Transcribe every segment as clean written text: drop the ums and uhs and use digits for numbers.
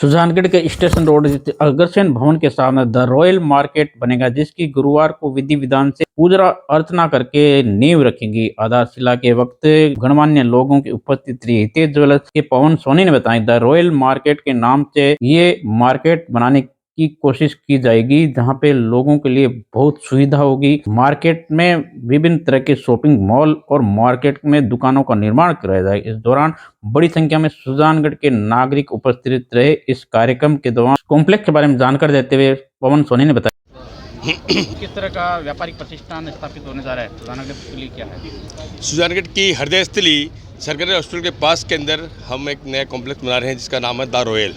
सुजानगढ़ के station road स्थित अग्रसेन भवन के सामने द रॉयल मार्केट बनेगा, जिसकी गुरुवार को विधि विधान से पूजा अर्चना करके नींव रखेंगी। आधारशिला के वक्त गणमान्य लोगों की उपस्थिति रही। हितेश ज्वेलर्स के पवन सोनी ने बताया, द रॉयल मार्केट के नाम से ये मार्केट बनाने की कोशिश की जाएगी, जहां पे लोगों के लिए बहुत सुविधा होगी। मार्केट में विभिन्न तरह के शॉपिंग मॉल और मार्केट में दुकानों का निर्माण कराया जाएगा। इस दौरान बड़ी संख्या में सुजानगढ़ के नागरिक उपस्थित रहे। इस कार्यक्रम के दौरान कॉम्प्लेक्स के बारे में जानकारी देते हुए पवन सोनी ने बताया, किस तरह का व्यापारिक प्रतिष्ठान स्थापित होने जा रहा है, सुजानगढ़ के लिए क्या है? सुजानगढ़ की हृदय स्थली सरकारी हॉस्पिटल के पास के अंदर हम एक नया कॉम्प्लेक्स बना रहे हैं, जिसका नाम है द रॉयल।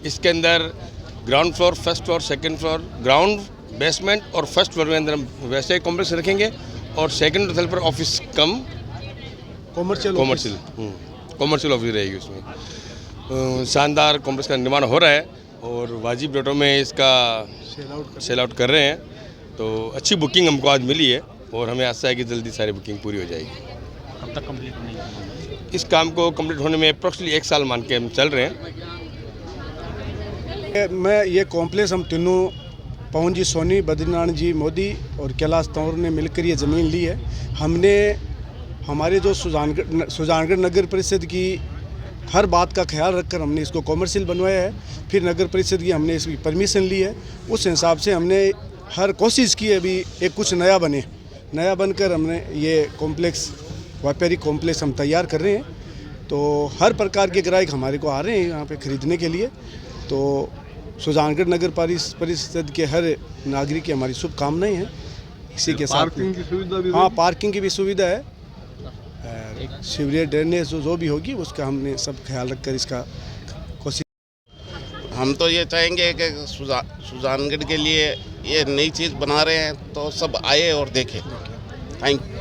इसके अंदर ground floor, first floor, second floor, ground, basement और फर्स्ट फ्लोर में अंदर हम वैसे कॉम्प्लेक्स रखेंगे और सेकंड तल पर ऑफिस कम कॉमर्शियल ऑफिस रहेगी। उसमें शानदार कॉम्प्लेक्स का निर्माण हो रहा है और वाजिब रेटों में इसका सेल आउट कर रहे हैं। तो अच्छी बुकिंग हमको आज मिली है और हमें आशा है कि जल्दी सारी बुकिंग पूरी हो जाएगी। कब तक कंप्लीट होने? इस काम को कंप्लीट होने में अप्रॉक्सीमेटली 1 साल मान के हम चल रहे हैं। मैं ये कॉम्प्लेक्स हम तीनों पवन जी सोनी, बद्रीनारायण जी मोदी और कैलाश तंवर ने मिलकर ये ज़मीन ली है। हमने हमारे जो सुजानगढ़ नगर परिषद की हर बात का ख्याल रखकर हमने इसको कॉमर्शियल बनवाया है। फिर नगर परिषद की हमने इसकी परमिशन ली है। उस हिसाब से हमने हर कोशिश की है अभी एक कुछ नया बनकर हमने ये कॉम्प्लेक्स, व्यापारिक कॉम्प्लेक्स हम तैयार कर रहे हैं। तो हर प्रकार के ग्राहक हमारे को आ रहे हैं यहाँ पे ख़रीदने के लिए। तो सुजानगढ़ नगर परिषद के हर नागरिक की हमारी शुभकामनाएं हैं। इसी के साथ पार्किंग की सुविधा भी, हाँ, पार्किंग की भी सुविधा है। सीवरेज, ड्रेनेज जो भी होगी उसका हमने सब ख्याल रखकर इसका कोशिश। हम तो ये चाहेंगे कि सुजानगढ़ के लिए ये नई चीज़ बना रहे हैं तो सब आए और देखें। Thank you.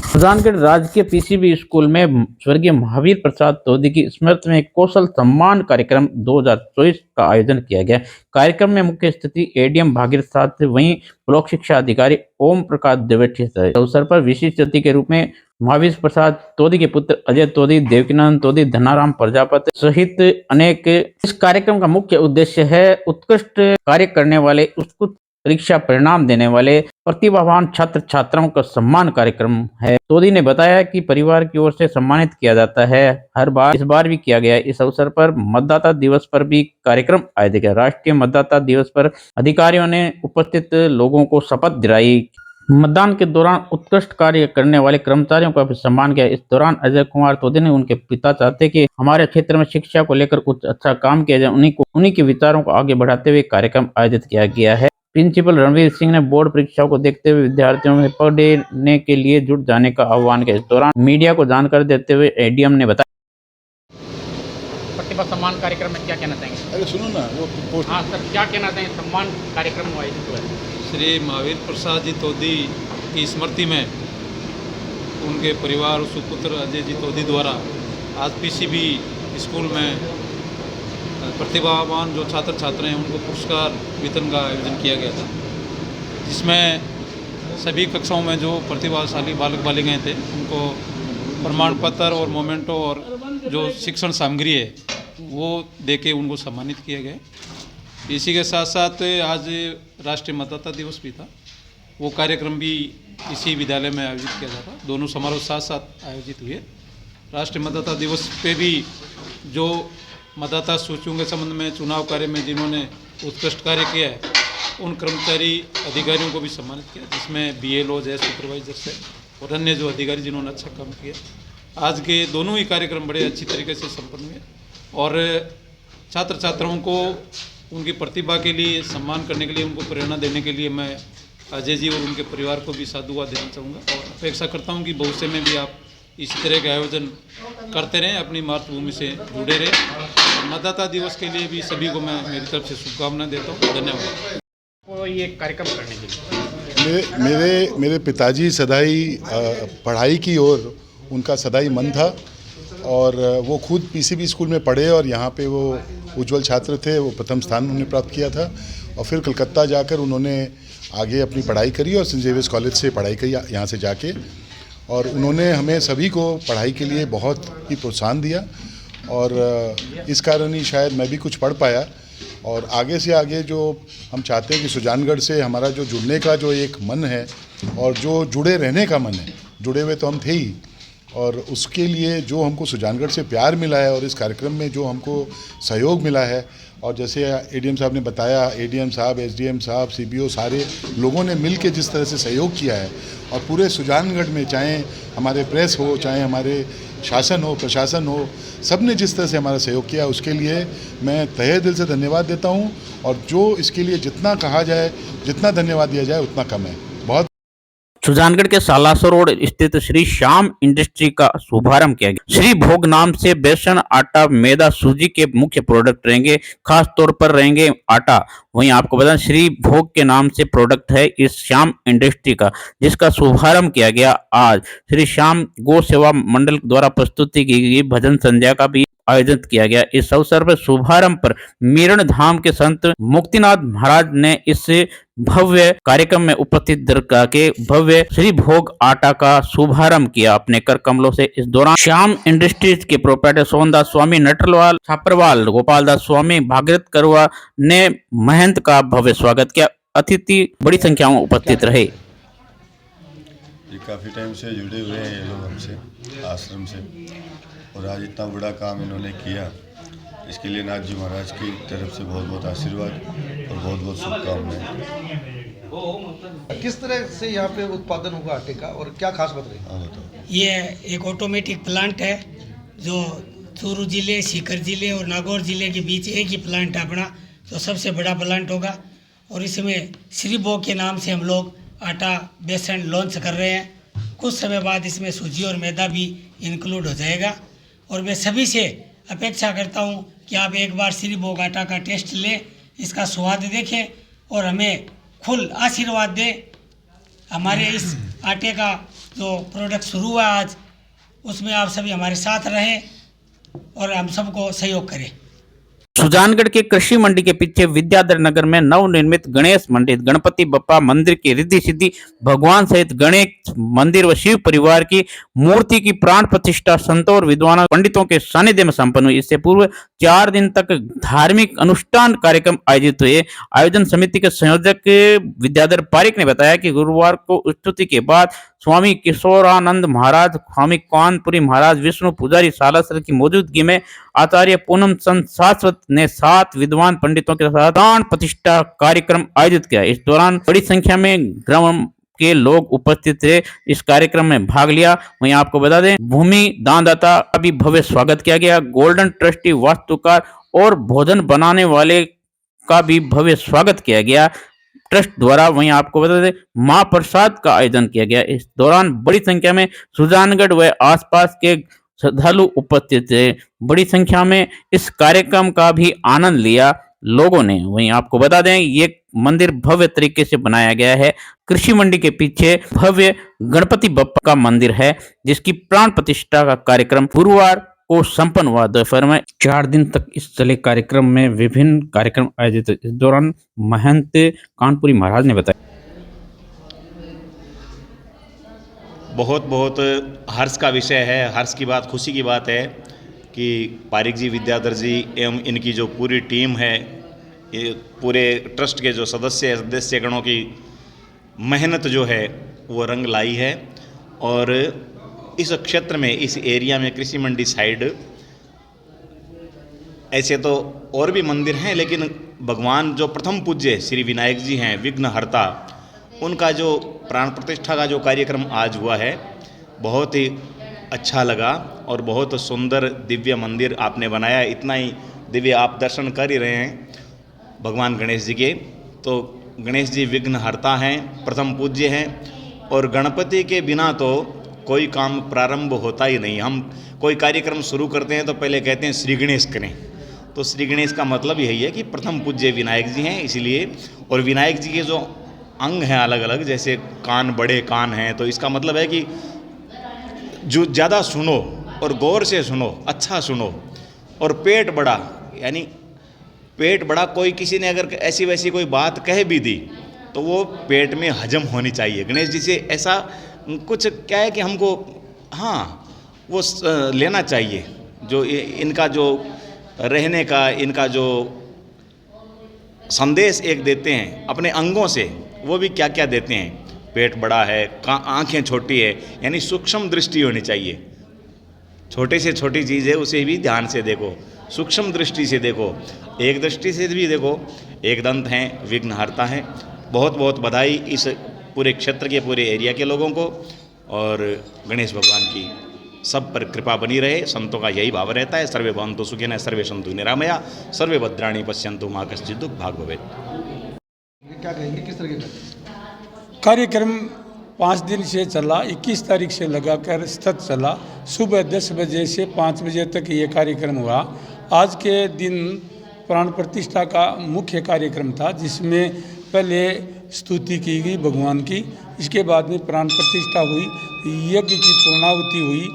सुजानगढ़ राजकीय पीसीबी स्कूल में स्वर्गीय महावीर प्रसाद तोदी की स्मृति में कौशल सम्मान कार्यक्रम 2024 का आयोजन किया गया। कार्यक्रम में मुख्य अतिथि एडीएम भागीरथ, वहीं ब्लॉक शिक्षा अधिकारी ओम प्रकाश द्विवेदी थे। इस अवसर पर विशिष्ट अतिथि के रूप में महावीर प्रसाद तोदी के पुत्र अजय तोदी, देवकीनंद तोदी, धनाराम प्रजापति सहित अनेक। इस कार्यक्रम का मुख्य उद्देश्य है उत्कृष्ट कार्य करने वाले, उत्कृष्ट परीक्षा परिणाम देने वाले प्रतिभावान छात्र छात्राओं का सम्मान कार्यक्रम है। तोदी ने बताया कि परिवार की ओर से सम्मानित किया जाता है हर बार, इस बार भी किया गया। इस अवसर पर मतदाता दिवस पर भी कार्यक्रम आयोजित किया। राष्ट्रीय मतदाता दिवस पर अधिकारियों ने उपस्थित लोगों को शपथ दिलाई। मतदान के दौरान उत्कृष्ट कार्य करने वाले कर्मचारियों का भी सम्मान किया। इस दौरान अजय कुमार तोदी ने उनके पिता चाहते कि हमारे क्षेत्र में शिक्षा को लेकर कुछ अच्छा काम किया जाए, उन्हीं के विचारों को आगे बढ़ाते हुए कार्यक्रम आयोजित किया गया है। प्रिंसिपल रणवीर सिंह ने बोर्ड परीक्षाओं को देखते हुए विद्यार्थियों में पढ़ने के लिए जुट जाने का आह्वान किया। इस दौरान मीडिया को जानकारी देते हुए एडीएम ने बताया, प्रतिभा सम्मान कार्यक्रम में क्या कहना चाहेंगे? अरे सुनो ना, वो हाँ सर, क्या कहना चाहेंगे? सम्मान कार्यक्रम आयोजित हुआ है। श्री महावीर प्रसाद जी तोदी की स्मृति में उनके परिवार और सुपुत्र अजय जी तोदी द्वारा आज पीसीबी स्कूल में प्रतिभावान जो छात्र छात्र हैं उनको पुरस्कार वितरण का आयोजन किया गया था, जिसमें सभी कक्षाओं में जो प्रतिभाशाली बालक बालिकाएं थे उनको प्रमाण पत्र और मोमेंटो और जो शिक्षण सामग्री है वो देके उनको सम्मानित किया गया। इसी के साथ साथ आज राष्ट्रीय मतदाता दिवस भी था, वो कार्यक्रम भी इसी विद्यालय में आयोजित किया जाता। दोनों समारोह साथ साथ आयोजित हुए। राष्ट्रीय मतदाता दिवस पे भी जो मतदाता सूचियों के संबंध में चुनाव कार्य में जिन्होंने उत्कृष्ट कार्य किया है उन कर्मचारी अधिकारियों को भी सम्मानित किया, जिसमें बीएलओ है, सुपरवाइजर से और अन्य जो अधिकारी जिन्होंने अच्छा काम किया। आज के दोनों ही कार्यक्रम बड़े अच्छी तरीके से संपन्न हुए और छात्र छात्राओं को उनकी प्रतिभा के लिए सम्मान करने के लिए, उनको प्रेरणा देने के लिए मैं अजय जी और उनके परिवार को भी साधुवाद देना चाहूँगा और अपेक्षा करता हूँ कि भविष्य में भी आप इसी तरह के आयोजन करते रहें, अपनी मातृभूमि से जुड़े रहें। मतदाता दिवस के लिए भी सभी को मैं मेरी तरफ से शुभकामनाएं देता हूँ। धन्यवाद। तो ये कार्यक्रम करने के लिए मेरे पिताजी सदाई पढ़ाई की ओर उनका सदाई मन था और वो खुद पीसीबी स्कूल में पढ़े और यहाँ पे वो उज्जवल छात्र थे। वो प्रथम स्थान उन्होंने प्राप्त किया था और फिर कलकत्ता जाकर उन्होंने आगे अपनी पढ़ाई करी और सेंट जेवियर्स कॉलेज से पढ़ाई करी यहाँ से जाके। और उन्होंने हमें सभी को पढ़ाई के लिए बहुत ही प्रोत्साहन दिया और इस कारण ही शायद मैं भी कुछ पढ़ पाया। और आगे से आगे जो हम चाहते हैं कि सुजानगढ़ से हमारा जो जुड़ने का जो एक मन है और जो जुड़े रहने का मन है, जुड़े हुए तो हम थे ही, और उसके लिए जो हमको सुजानगढ़ से प्यार मिला है और इस कार्यक्रम में जो हमको सहयोग मिला है, और जैसे एडीएम साहब ने बताया, एडीएम साहब, एसडीएम साहब, सीबीओ, सारे लोगों ने मिल के जिस तरह से सहयोग किया है, और पूरे सुजानगढ़ में चाहे हमारे प्रेस हो, चाहे हमारे शासन हो, प्रशासन हो, सब ने जिस तरह से हमारा सहयोग किया, उसके लिए मैं तहे दिल से धन्यवाद देता हूँ। और जो इसके लिए जितना कहा जाए, जितना धन्यवाद दिया जाए उतना कम है। बहुत सुजानगढ़ के सालासर रोड स्थित श्री श्याम इंडस्ट्री का शुभारंभ किया गया। श्री भोग नाम से बेसन, आटा, मैदा, सूजी के मुख्य प्रोडक्ट रहेंगे, खास तौर पर रहेंगे आटा। वहीं आपको बता श्री भोग के नाम से प्रोडक्ट है इस श्याम इंडस्ट्री का, जिसका शुभारंभ किया गया आज। श्री श्याम गौ सेवा मंडल द्वारा प्रस्तुति की गई भजन संध्या का भी आयोजित किया गया। इस अवसर पर शुभारंभ पर मीरण धाम के संत मुक्तिनाथ महाराज ने इस भव्य कार्यक्रम में उपस्थित दरगाह के भव्य श्री भोग आटा का शुभारंभ किया अपने कर कमलों से। इस दौरान श्याम इंडस्ट्रीज के प्रोप्राइटर सोहनदास स्वामी नटरवाल छापरवाल, गोपाल दास स्वामी भागीरथ करवा ने महंत का भव्य स्वागत किया। अतिथि बड़ी संख्या में उपस्थित रहे। ये काफ़ी टाइम से जुड़े हुए हैं ये लोग हमसे, आश्रम से, और आज इतना बड़ा काम इन्होंने किया, इसके लिए नाथ जी महाराज की तरफ से बहुत बहुत आशीर्वाद और बहुत बहुत शुभकामनाएं। किस तरह से यहाँ पे उत्पादन होगा आटे का और क्या खास बात रही? हाँ बताओ। ये एक ऑटोमेटिक प्लांट है जो चूरू जिले, सीकर जिले और नागौर जिले के बीच एक ही प्लांट है अपना, जो सबसे बड़ा प्लांट होगा। और इसमें श्री भोग के नाम से हम लोग आटा, बेसन लॉन्च कर रहे हैं। कुछ समय बाद इसमें सूजी और मैदा भी इंक्लूड हो जाएगा। और मैं सभी से अपेक्षा करता हूं कि आप एक बार श्री भोग आटा का टेस्ट लें, इसका स्वाद देखें और हमें फुल आशीर्वाद दें। हमारे इस आटे का जो प्रोडक्ट शुरू हुआ आज, उसमें आप सभी हमारे साथ रहें और हम सबको सहयोग करें। सुजानगढ़ के कृषि मंडी के पीछे विद्याधर नगर में नवनिर्मित गणेश मंदिर, गणपति बप्पा मंदिर की रिद्धि सिद्धि, भगवान सहित गणेश मंदिर व शिव परिवार की मूर्ति की प्राण प्रतिष्ठा संतों और विद्वान पंडितों के सानिध्य में संपन्न हुई। इससे पूर्व 4 दिन तक धार्मिक अनुष्ठान कार्यक्रम आयोजित हुए। आयोजन समिति के संयोजक विद्याधर पारिक ने बताया कि गुरुवार को स्तुति के बाद स्वामी किशोरानंद महाराज, स्वामी कानपुरी महाराज, विष्णु पुजारी सालासर की मौजूदगी में आचार्य पूनम चंद शाश्वत ने 7 विद्वान पंडितों के साथ प्राण प्रतिष्ठा कार्यक्रम आयोजित किया। इस दौरान बड़ी संख्या में ग्राम के लोग उपस्थित थे, इस कार्यक्रम में भाग लिया। वहीं आपको बता दें भूमि दानदाता का भी भव्य स्वागत किया गया। गोल्डन ट्रस्टी, वास्तुकार और भोजन बनाने वाले का भी भव्य स्वागत किया गया ट्रस्ट द्वारा। वहीं आपको बता दें महाप्रसाद का आयोजन किया गया। इस दौरान बड़ी संख्या में सुजानगढ़ व आसपास के श्रद्धालु उपस्थित थे। बड़ी संख्या में इस कार्यक्रम का भी आनंद लिया लोगों ने। वहीं आपको बता दें ये मंदिर भव्य तरीके से बनाया गया है। कृषि मंडी के पीछे भव्य गणपति बप्पा का मंदिर है, जिसकी प्राण प्रतिष्ठा का कार्यक्रम गुरुवार को संपन्न हुआ। दोपहर में 4 दिन तक इस चले कार्यक्रम में विभिन्न कार्यक्रम आयोजित हुए। इस दौरान महंत कानपुरी महाराज ने बताया, बहुत बहुत हर्ष का विषय है, हर्ष की बात, खुशी की बात है कि पारिक जी, विद्याधर जी एवं इनकी जो पूरी टीम है, ये पूरे ट्रस्ट के जो सदस्य गणों की मेहनत जो है वो रंग लाई है। और इस क्षेत्र में, इस एरिया में, कृषि मंडी साइड ऐसे तो और भी मंदिर हैं, लेकिन भगवान जो प्रथम पूज्य श्री विनायक जी हैं, विघ्नहर्ता, उनका जो प्राण प्रतिष्ठा का जो कार्यक्रम आज हुआ है बहुत ही अच्छा लगा। और बहुत सुंदर दिव्य मंदिर आपने बनाया। इतना ही दिव्य आप दर्शन कर ही रहे हैं भगवान गणेश जी के। तो गणेश जी विघ्नहर्ता हैं, प्रथम पूज्य हैं, और गणपति के बिना तो कोई काम प्रारंभ होता ही नहीं। हम कोई कार्यक्रम शुरू करते हैं तो पहले कहते हैं श्री गणेश करें। तो श्री गणेश का मतलब यही है कि प्रथम पूज्य विनायक जी हैं, इसलिए। और विनायक जी के जो अंग हैं अलग अलग, जैसे कान, बड़े कान हैं, तो इसका मतलब है कि जो ज़्यादा सुनो और गौर से सुनो, अच्छा सुनो। और पेट बड़ा, यानी पेट बड़ा, कोई किसी ने अगर ऐसी वैसी कोई बात कह भी दी तो वो पेट में हजम होनी चाहिए। गणेश जी से ऐसा कुछ क्या है कि हमको हाँ वो लेना चाहिए, जो इनका जो रहने का, इनका जो संदेश एक देते हैं अपने अंगों से, वो भी क्या क्या देते हैं। पेट बड़ा है, आंखें छोटी है, यानी सूक्ष्म दृष्टि होनी चाहिए। छोटे से छोटी चीज़ है उसे भी ध्यान से देखो, सूक्ष्म दृष्टि से देखो, एक दृष्टि से भी देखो। एक दंत हैं, विघ्नहर्ता हैं। बहुत बहुत बधाई इस पूरे क्षेत्र के, पूरे एरिया के लोगों को, और गणेश भगवान की सब पर कृपा बनी रहे। संतों का यही भाव रहता है, सर्वे भवन्तु सुखिनः, सर्वे सन्तु निरामया, सर्वे भद्राणि पश्यन्तु मा कश्चित् दुःख भाग् भवेत्। क्या कहेंगे, किस तरह के कार्यक्रम 5 दिन से चला, 21 तारीख से लगाकर सतत चला। सुबह 10 बजे से 5 बजे तक ये कार्यक्रम हुआ। आज के दिन प्राण प्रतिष्ठा का मुख्य कार्यक्रम था, जिसमें पहले स्तुति की गई भगवान की, इसके बाद में प्राण प्रतिष्ठा हुई, यज्ञ की पूर्णाहुति हुई।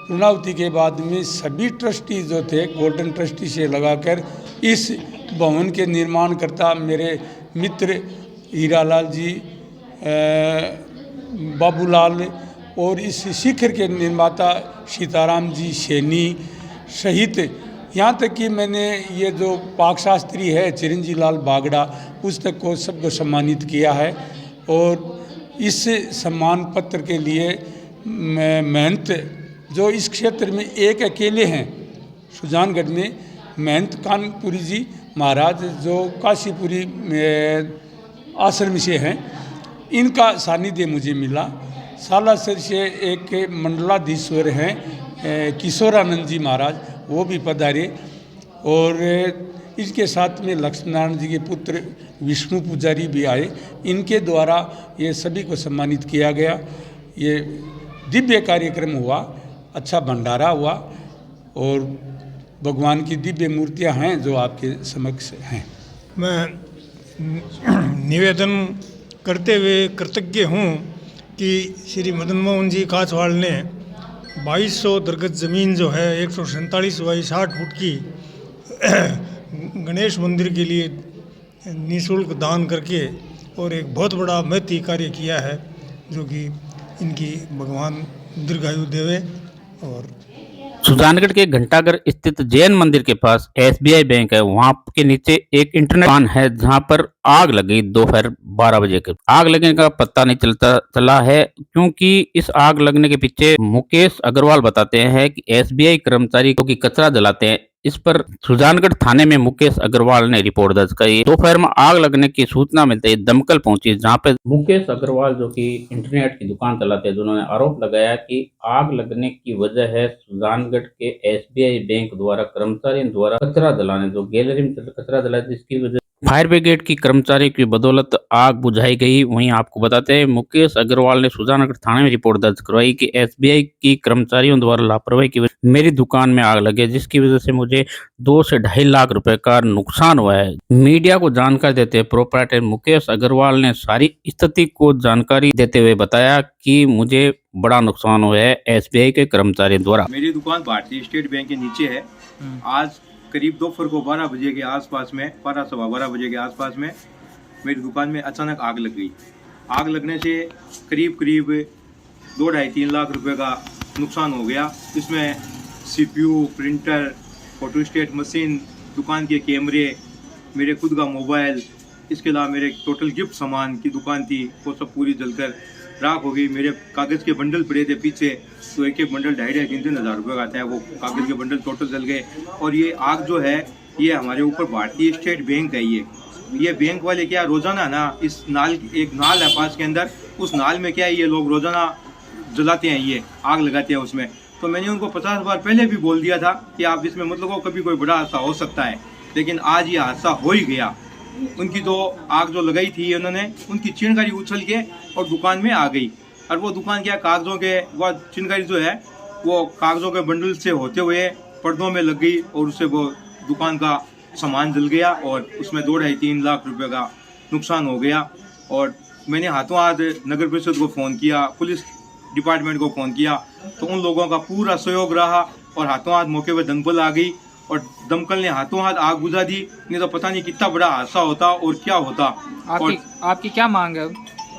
पूर्णाहुति के बाद में सभी ट्रस्टी जो थे, गोल्डन ट्रस्टी से लगाकर इस भवन के निर्माणकर्ता मेरे मित्र हीरालाल जी, बाबूलाल, और इस शिखर के निर्माता सीताराम जी सैनी सहित, यहाँ तक कि मैंने ये जो पाक शास्त्री है चिरंजीव लाल बागड़ा, उस तक को सबको सम्मानित किया है। और इस सम्मान पत्र के लिए महंत जो इस क्षेत्र में एक अकेले हैं सुजानगढ़ में, महंत कानपुरी जी महाराज जो काशीपुरी आश्रम से हैं, इनका सानिध्य मुझे मिला। सालासर से एक मंडलाधीश्वर हैं किशोरानंद जी महाराज, वो भी पधारे। और इसके साथ में लक्ष्मीनारायण जी के पुत्र विष्णु पुजारी भी आए। इनके द्वारा ये सभी को सम्मानित किया गया। ये दिव्य कार्यक्रम हुआ, अच्छा भंडारा हुआ, और भगवान की दिव्य मूर्तियां हैं जो आपके समक्ष हैं। मैं निवेदन करते हुए कृतज्ञ हूँ कि श्री मदन मोहन जी काछवाड़ ने 2200 दरगज ज़मीन जो है 147 बाई 60 फुट की गणेश मंदिर के लिए निःशुल्क दान करके और एक बहुत बड़ा महती कार्य किया है, जो कि इनकी भगवान दीर्घायु देवे। और सुजानगढ़ के घंटाघर स्थित जैन मंदिर के पास SBI बैंक है, वहां के नीचे एक इंटरनेट दुकान है जहां पर आग लगी दोपहर 12 बजे के। आग लगने का पता नहीं चला है, क्योंकि इस आग लगने के पीछे मुकेश अग्रवाल बताते हैं कि SBI कर्मचारी की कचरा जलाते हैं। इस पर सुजानगढ़ थाने में मुकेश अग्रवाल ने रिपोर्ट दर्ज करी। दोपहर में आग लगने की सूचना मिलते ही दमकल पहुंची, जहां पे मुकेश अग्रवाल जो कि इंटरनेट की दुकान चलाते हैं, जिन्होंने आरोप लगाया कि आग लगने की वजह है सुजानगढ़ के SBI बैंक द्वारा कर्मचारियों द्वारा कचरा जलाने, जो गैलरी में कचरा जलाया, जिसकी वजह फायर ब्रिगेड की कर्मचारी की बदौलत आग बुझाई गई। वहीं आपको बताते हैं मुकेश अग्रवाल ने सुजानगढ़ थाने में रिपोर्ट दर्ज करवाई कि SBI की कर्मचारियों द्वारा लापरवाही की वजह मेरी दुकान में आग लगी, जिसकी वजह से मुझे 2 से 2.5 लाख रुपए का नुकसान हुआ है। मीडिया को जानकारी देते हुए प्रोप्राइटर मुकेश अग्रवाल ने सारी स्थिति को जानकारी देते हुए बताया कि मुझे बड़ा नुकसान हुआ है SBI के कर्मचारियों द्वारा। मेरी दुकान भारतीय स्टेट बैंक के नीचे है। आज करीब दोपहर को 12 बजे के आसपास में, 12:15 बजे के आसपास में मेरी दुकान में अचानक आग लग गई। आग लगने से करीब 2-2.5-3 लाख रुपए का नुकसान हो गया। इसमें CPU, प्रिंटर, फोटोस्टेट मशीन, दुकान के कैमरे, मेरे खुद का मोबाइल, इसके अलावा मेरे टोटल गिफ्ट सामान की दुकान थी, वो सब पूरी जलकर राख हो गई। मेरे कागज़ के बंडल पड़े थे पीछे, तो एक बंडल 2.5-3 हज़ार रुपये का आता है, वो कागज़ के बंडल टोटल जल गए। और ये आग जो है ये हमारे ऊपर भारतीय स्टेट बैंक है। ये बैंक वाले क्या रोज़ाना ना इस नाल, एक नाल है पास के अंदर, उस नाल में क्या है ये लोग रोज़ाना जलाते हैं, ये आग लगाते हैं उसमें। तो मैंने उनको 50 बार पहले भी बोल दिया था कि आप इसमें मतलब कभी कोई बड़ा हादसा हो सकता है, लेकिन आज ये हादसा हो ही गया। उनकी जो आग जो लगाई थी उन्होंने, उनकी चिंगारी उछल के और दुकान में आ गई। और वो दुकान क्या कागज़ों के, वो चिंगारी जो है वो कागज़ों के बंडल से होते हुए पर्दों में लग गई और उससे वो दुकान का सामान जल गया और उसमें 2-2.5-3 लाख रुपए का नुकसान हो गया। और मैंने हाथों हाथ नगर परिषद को फ़ोन किया, पुलिस डिपार्टमेंट को फ़ोन किया, तो उन लोगों का पूरा सहयोग रहा और हाथों हाथ मौके पर दमकल आ गई और दमकल ने हाथों हाथ आग बुझा दी। नहीं तो पता नहीं कितना बड़ा हादसा होता और क्या होता। आपकी क्या मांग है?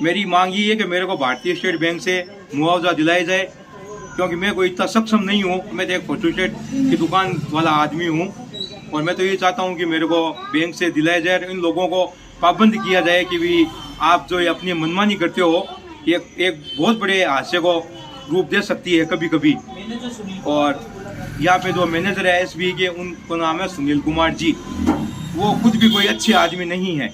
मेरी मांग ये है कि मेरे को भारतीय स्टेट बैंक से मुआवजा दिलाया जाए क्योंकि मैं कोई इतना सक्षम नहीं हूँ, मैं तो एक फोटो सेट की दुकान वाला आदमी हूँ। और मैं तो ये चाहता हूँ कि मेरे को बैंक से दिलाया जाए, इन लोगों को पाबंद किया जाए कि भी आप जो ये अपनी मनमानी करते हो ये एक बहुत बड़े हादसे को रूप दे सकती है कभी कभी। और यहाँ पे जो मैनेजर है SBI के, उनका नाम है सुनील कुमार जी, वो खुद भी कोई अच्छे आदमी नहीं है।